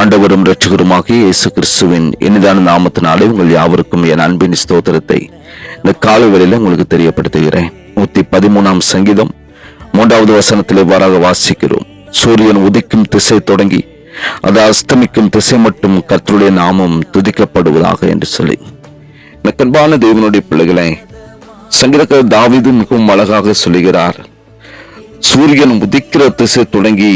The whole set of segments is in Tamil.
ஆண்டவரும் இரட்சகருமாகிய இயேசு கிறிஸ்துவின் இனிதான நாமத்தினாலே உங்கள் யாவருக்கும் என் அன்பின் ஸ்தோத்திரத்தை இந்த காலை வேளையில உங்களுக்கு தெரியப்படுத்துகிறேன். 113 சங்கீதம் 3வது வசனத்தில் இவ்வாறாக வாசிக்கிறோம். சூரியன் உதிக்கும் திசை தொடங்கி அது அஸ்தமிக்கும் திசை மட்டும் கர்த்தருடைய நாமம் துதிக்கப்படுவதாக என்று சொல்லி, எனக்கு அன்பான தேவனுடைய பிள்ளைகளை, சங்கீதக்காரர் தாவீது மிகவும் அழகாக சொல்லுகிறார். சூரியன் உதிக்கிற திசை தொடங்கி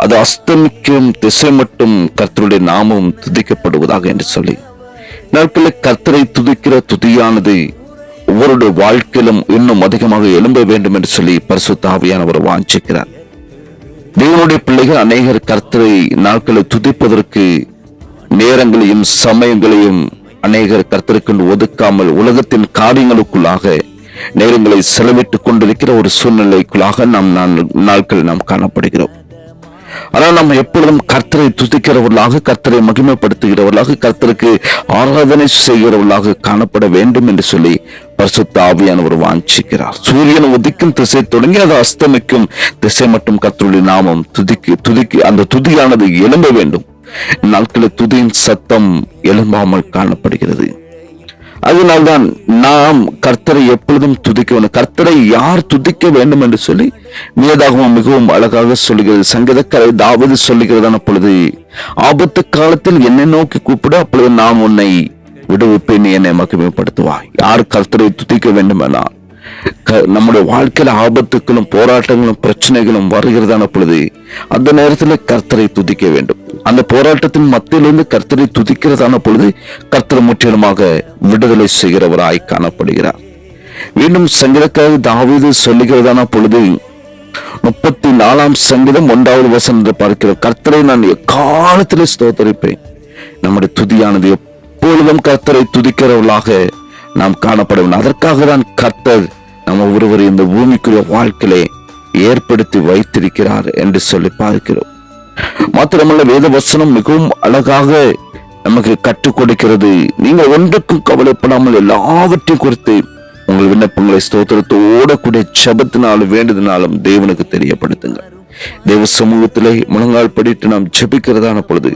அது அஸ்தமிக்கும் திசை மட்டும் கர்த்தருடைய நாமம் துதிக்கப்படுவதாக என்று சொல்லி, நாட்களில் கர்த்தரை துதிக்கிற துதியானது ஒவ்வொருடைய வாழ்க்கையிலும் இன்னும் அதிகமாக எழும்ப வேண்டும் என்று சொல்லி பரிசுத்த ஆவியானவர் வாஞ்சிக்கிறார். தேவனுடைய பிள்ளைகள் அநேகர் கர்த்தரை நாட்களை துதிப்பதற்கு நேரங்களையும் சமயங்களையும் அநேகர் கர்த்தருக்கு ஒதுக்காமல் உலகத்தின் காரியங்களுக்குள்ளாக நேரங்களை செலவிட்டுக் கொண்டிருக்கிற ஒரு சூழ்நிலைக்குள்ளாக நாம் காணப்படுகிறோம். ஆனால் நாம் எப்பொழுதும் கர்த்தரை துதிக்கிறவர்களாக, கர்த்தரை மகிமைப்படுத்துகிறவர்களாக, கர்த்தருக்கு ஆராதனை செய்கிறவர்களாக காணப்பட வேண்டும் என்று சொல்லி பரிசுத்த ஆவியானவர் வாஞ்சிக்கிறார். சூரியன் உதிக்கும் திசை தொடங்கி அது அஸ்தமிக்கும் திசை மட்டும் கர்த்தருடைய நாமம் துதிக்கு அந்த துதியானது எழும்ப வேண்டும். நாட்களில் துதியின் சத்தம் எழும்பாமல் காணப்படுகிறது. அதனால்தான் நாம் கர்த்தரை எப்பொழுதும் துதிக்க வேண்டும். கர்த்தரை யார் துதிக்க வேண்டும் என்று சொல்லி வேதாகமம் மிகவும் அழகாக சொல்லுகிறது. சங்கீதக்காரர் தாவீது சொல்லுகிறதான பொழுது, ஆபத்து காலத்தில் என்னை நோக்கி கூப்பிடு, அப்பொழுது நான் உன்னை விடுவிப்பேன், நீ என்னை மகிமைப்படுத்துவாய். யார் கர்த்தரை துதிக்க வேண்டுமெனா, நம்முடைய வாழ்க்கையில ஆபத்துக்களும் போராட்டங்களும் பிரச்சனைகளும் வருகிறதான பொழுது அந்த நேரத்தில் கர்த்தரை துதிக்க வேண்டும். அந்த போராட்டத்தின் மத்தியிலிருந்து கர்த்தரை துதிக்கிறதான பொழுது கர்த்தர் முற்றிலுமாக விடுதலை செய்கிறவராய் காணப்படுகிறார். மீண்டும் சங்கீதக்காரர் தாவீது சொல்லுகிறதான பொழுது 34 சங்கீதம் 1வது வசனத்தை பார்க்கிறோம். கர்த்தரை நான் எக்காலத்திலே ஸ்தோத்தரிப்பேன். நம்முடைய துதியானது எப்பொழுதும் கர்த்தரை துதிக்கிறவர்களாக நாம் காணப்பட வேண்டும். அதற்காக தான் கர்த்தர் நம்ம ஒருவர் இந்த பூமிக்குரிய வாழ்க்கையிலே ஏற்படுத்தி வைத்திருக்கிறார் என்று சொல்லி பார்க்கிறோம். மாத்திரமல்ல, வேத வசனம் மிகவும் அழகாக நமக்கு கற்றுக் கொடுக்கிறது. நீங்கள் ஒன்றுக்கும் கவலைப்படாமல் எல்லாவற்றையும் குறித்து உங்கள் விண்ணப்பங்களை ஸ்தோத்திரத்தோட கூட ஜெபத்தினாலும் வேண்டுதனாலும் தேவனுக்கு தெரியப்படுத்துங்க. தேவ சமூகத்திலே முழங்கால் படிட்டு நாம் ஜெபிக்கிறதான பொழுது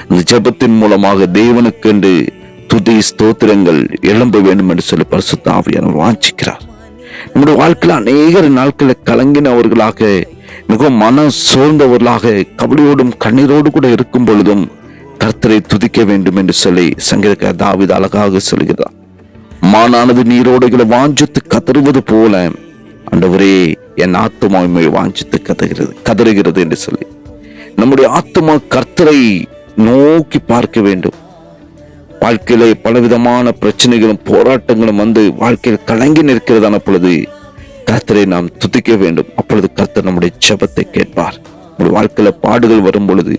அந்த ஜெபத்தின் மூலமாக தேவனுக்கு என்று துதி ஸ்தோத்திரங்கள் எழும்ப வேண்டும் என்று சொல்லி பரிசுத்த ஆவியானவர் வாஞ்சிக்கிறார். நம்முடைய வாழ்க்கையில் அநேக நாட்களில் கலங்கினவர்களாக, மிகவும் மன சோர்ந்தவர்களாக, கவலையோடும் கண்ணீரோடு கூட இருக்கும் பொழுதும் கர்த்தரை துதிக்க வேண்டும் என்று சொல்லி சங்கீதக்காரர் தாவீது அழகாக சொல்கிறார். மானானது நீரோடைகளை வாஞ்சித்து கதறுவது போல ஆண்டவரே என் ஆத்துமா வாஞ்சித்து கதறுகிறது என்று சொல்லி நம்முடைய ஆத்துமா கர்த்தரை நோக்கி பார்க்க வேண்டும். வாழ்க்கையிலே பலவிதமான பிரச்சனைகளும் போராட்டங்களும் வந்து வாழ்க்கையில் கலங்கி நிற்கிறதான பொழுது கர்த்தரை நாம் துதிக்க வேண்டும். அப்பொழுது கர்த்தர் நம்முடைய ஜெபத்தை கேட்பார். நம்முடைய வாழ்க்கையில பாடுகள் வரும் பொழுது,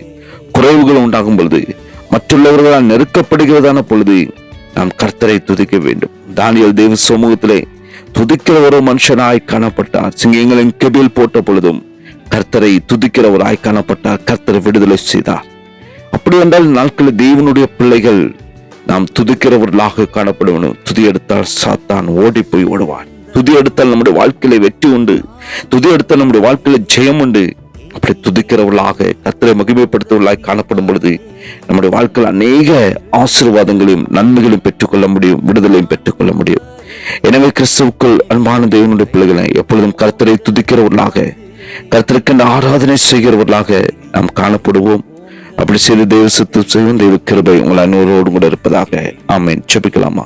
குறைவுகள் உண்டாகும் பொழுது, மற்றுள்ளவர்களால் நெருக்கப்படுகிறதான பொழுது நாம் கர்த்தரை துதிக்க வேண்டும். தானியேல் தேவ சமூகத்திலே துதிக்கிற ஒரு மனுஷனாய் காணப்பட்டார். சிங்கங்களின் கெபியில் போட்ட பொழுதும் கர்த்தரை துதிக்கிற ஒரு ஆய் காணப்பட்டார். கர்த்தரை விடுதலை செய்தார். அப்படி என்றால் நாட்களில் தேவனுடைய பிள்ளைகள் நாம் துதிக்கிறவர்களாக காணப்படுவோம். துதி எடுத்தால் சாத்தான் ஓடி போய் ஓடுவான். துதி எடுத்தால் நம்முடைய வாழ்க்கையில வெற்றி உண்டு. துதி எடுத்தால் நம்முடைய வாழ்க்கையில ஜெயம் உண்டு. அப்படி துதிக்கிறவர்களாக கர்த்தரை மகிமைப்படுத்துவர்களாக காணப்படும் பொழுது நம்முடைய வாழ்க்கையில் அநேக ஆசீர்வாதங்களையும் நன்மைகளையும் பெற்றுக்கொள்ள முடியும், விடுதலையும் பெற்றுக்கொள்ள முடியும். எனவே கிறிஸ்துவுக்குள் அன்பான தேவனுடைய பிள்ளைகளை எப்பொழுதும் கர்த்தரை துதிக்கிறவர்களாக, கர்த்தருக்கு ஆராதனை செய்கிறவர்களாக நாம் காணப்படுவோம். அப்படி செய்து தேவ சித்தம் செய்யும் தெய்வ கிருபை உங்கள் அனைவரோடு கூட இருப்பதாக. ஆமென். ஜெபிக்கலாமா?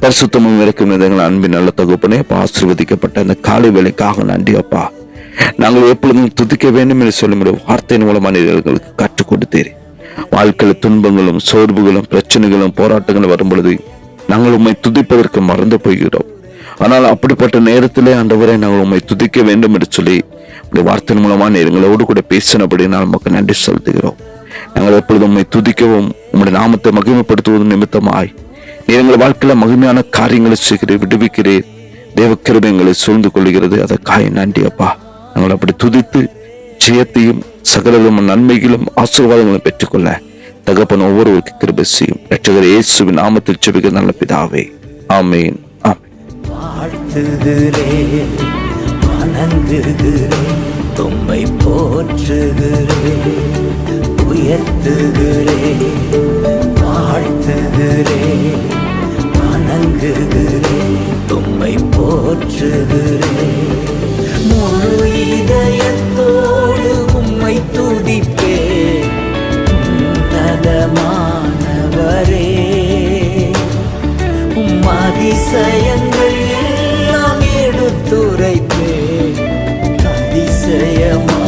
பரிசுத்தமும் இருக்கும் அன்பின் நல்ல தகப்பனே, ஆசீர்வதிக்கப்பட்ட இந்த காலை வேளைக்காக நன்றி அப்பா. நாங்கள் எப்பொழுதும் துதிக்க வேண்டும் என்று சொல்ல முடியும் வார்த்தையின் மூலமான எங்களுக்கு கற்றுக் கொடுத்தீர். வாழ்க்கையில் துன்பங்களும் சோர்வுகளும் பிரச்சனைகளும் போராட்டங்களும் வரும் பொழுது நாங்கள் உம்மை துதிப்பதற்கு மறந்து போகிறோம். ஆனால் அப்படிப்பட்ட நேரத்திலே ஆண்டவரை நாங்கள் உம்மை துதிக்க வேண்டும் என்று சொல்லி வார்த்தையின் மூலமான எங்களோடு கூட பேசினபடி நான் நமக்கு நன்றி செலுத்துகிறோம். நாங்கள் எப்பொழுதும் உம்மை துதிக்கவும் உம்முடைய நாமத்தை மகிமைப்படுத்துவதும் நிமித்தமாய் நீர் எங்கள் வாழ்க்கையில மகிமையான காரியங்களை செய்கிறீர், விடுவிக்கிறீர். தேவ கிருபை எங்களை சூழ்ந்து கொள்கிறது. அதற்காக நன்றி அப்பா. நாங்கள் அப்படி துதித்து ஜெயத்தையும் சகலவிதமான நன்மைகளும் ஆசீர்வாதங்களும் பெற்றுக்கொள்ள தகப்பன் ஒவ்வொருவருக்கு கிருபை செய்யும். இரட்சகர் இயேசுவின் நாமத்தில் ஜெபிக்கிற நல்ல பிதாவே. ஆமென். வாழ்த்துகிறேன், வணங்குகிறேன். உம்மை போற்றுகிறேன், உயர்த்துகிறேன், வாழ்த்துகிறேன், வணங்குகிறேன், உம்மை போற்றுகிறேன். முழு இதயத்தோடு உம்மை துதிப்பேன், உன்னதமானவரே. உம் அதிசயங்கள் எல்லாம் எடுத்துரைப்பேன், அதிசயமா